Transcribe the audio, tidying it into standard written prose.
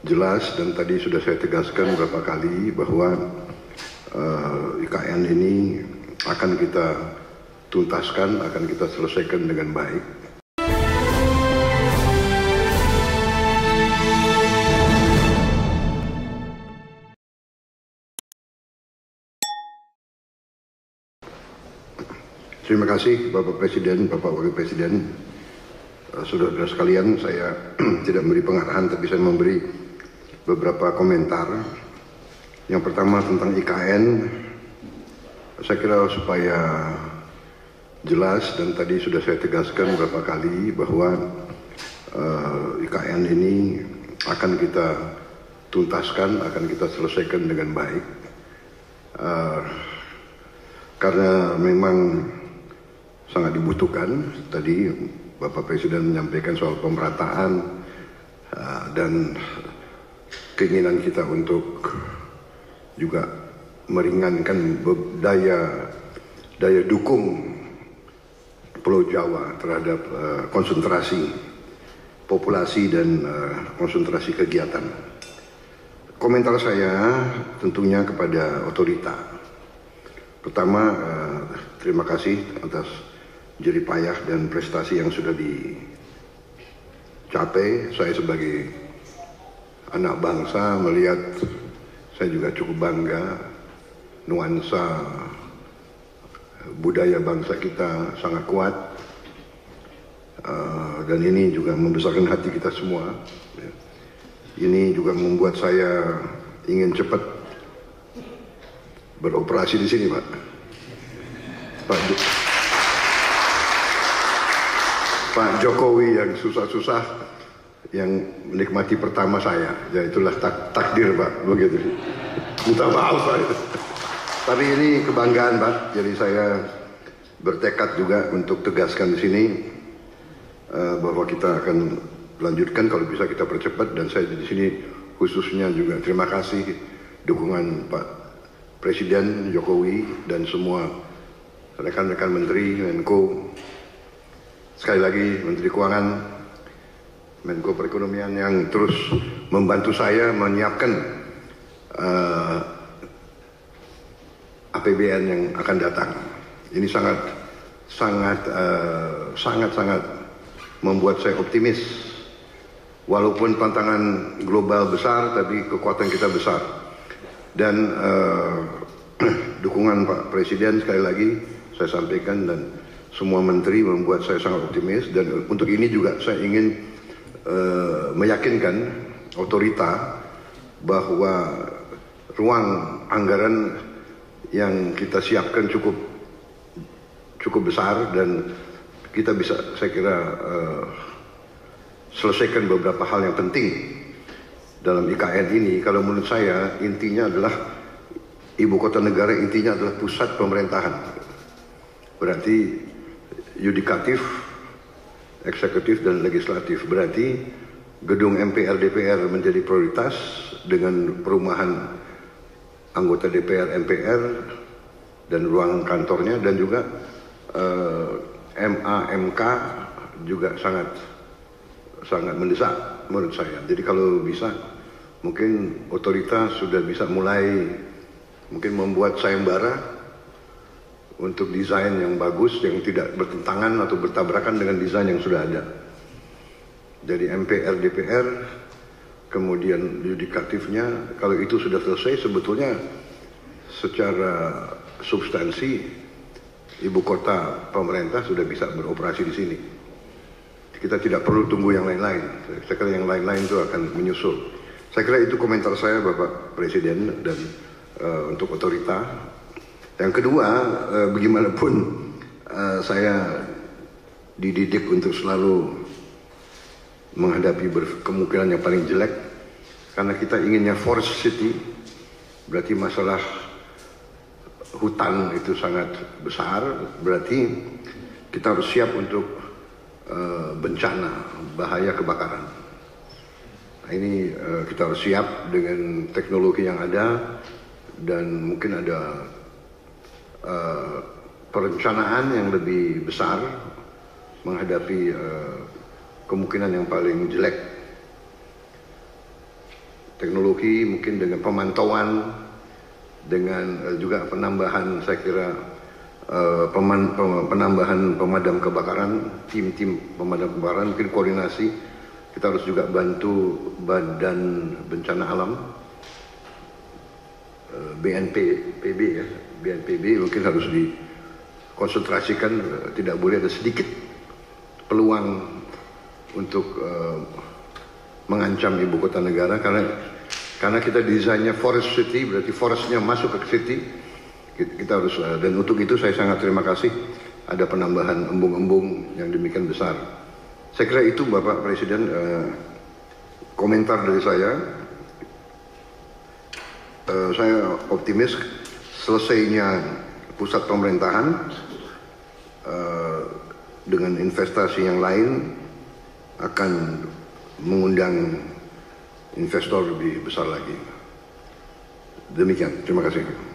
jelas dan tadi sudah saya tegaskan beberapa kali bahwa IKN ini akan kita tuntaskan, akan kita selesaikan dengan baik. Terima kasih Bapak Presiden, Bapak Wakil Presiden, saudara-saudara sekalian. Saya tidak memberi pengarahan, tapi saya memberi beberapa komentar. Yang pertama tentang IKN, saya kira supaya jelas dan tadi sudah saya tegaskan beberapa kali bahwa IKN ini akan kita tuntaskan, akan kita selesaikan dengan baik. Karena memang sangat dibutuhkan. Tadi Bapak Presiden menyampaikan soal pemerataan dan keinginan kita untuk juga meringankan daya dukung Pulau Jawa terhadap konsentrasi populasi dan konsentrasi kegiatan. Komentar saya tentunya kepada otorita. Pertama, terima kasih atas jerih payah dan prestasi yang sudah dicapai. Saya sebagai anak bangsa melihat, saya juga cukup bangga nuansa budaya bangsa kita sangat kuat, dan ini juga membesarkan hati kita semua. Ini juga membuat saya ingin cepat beroperasi di sini, Pak. Pak Jokowi yang susah-susah, yang menikmati pertama saya, ya itulah takdir, Pak, begitu. Minta maaf, Pak. Tapi ini kebanggaan, Pak. Jadi saya bertekad juga untuk tegaskan di sini bahwa kita akan lanjutkan, kalau bisa kita percepat. Dan saya di sini khususnya juga terima kasih dukungan Pak Presiden Jokowi dan semua rekan-rekan Menteri, Menko. Sekali lagi Menteri Keuangan, Menko Perekonomian yang terus membantu saya menyiapkan APBN yang akan datang. Ini sangat membuat saya optimis. Walaupun tantangan global besar, tapi kekuatan kita besar. Dan dukungan Pak Presiden sekali lagi saya sampaikan, dan semua menteri membuat saya sangat optimis. Dan untuk ini juga saya ingin meyakinkan otorita bahwa ruang anggaran yang kita siapkan cukup besar, dan kita bisa, saya kira, selesaikan beberapa hal yang penting dalam IKN ini. Kalau menurut saya intinya adalah ibu kota negara, intinya adalah pusat pemerintahan. Berarti yudikatif, eksekutif, dan legislatif. Berarti gedung MPR DPR menjadi prioritas dengan perumahan anggota DPR MPR dan ruang kantornya, dan juga MA/MK juga sangat mendesak menurut saya. Jadi kalau bisa, mungkin otoritas sudah bisa mulai mungkin membuat sayembara untuk desain yang bagus, yang tidak bertentangan atau bertabrakan dengan desain yang sudah ada. Jadi MPR DPR, kemudian yudikatifnya, kalau itu sudah selesai, sebetulnya secara substansi ibu kota pemerintah sudah bisa beroperasi di sini. Kita tidak perlu tunggu yang lain-lain. Saya kira yang lain-lain itu akan menyusul. Saya kira itu komentar saya, Bapak Presiden, dan untuk otorita. Yang kedua, bagaimanapun saya dididik untuk selalu menghadapi kemungkinan yang paling jelek, karena kita inginnya forest city. Berarti masalah hutan itu sangat besar, berarti kita harus siap untuk bencana, bahaya kebakaran. Nah, ini kita harus siap dengan teknologi yang ada, dan mungkin ada perencanaan yang lebih besar menghadapi kemungkinan yang paling jelek. teknologi, mungkin dengan pemantauan, dengan juga penambahan saya kira penambahan pemadam kebakaran, tim-tim pemadam kebakaran, mungkin koordinasi. Kita harus juga bantu Badan Bencana Alam, BNPB ya, BNPB mungkin harus dikonsentrasikan, tidak boleh ada sedikit peluang untuk mengancam ibu kota negara, karena kita desainnya forest city, berarti forestnya masuk ke city. Kita harus, dan untuk itu saya sangat terima kasih ada penambahan embung-embung yang demikian besar. Saya kira itu Bapak Presiden komentar dari saya. Saya optimis selesainya pusat pemerintahan dengan investasi yang lain akan mengundang investor lebih besar lagi. Demikian, terima kasih.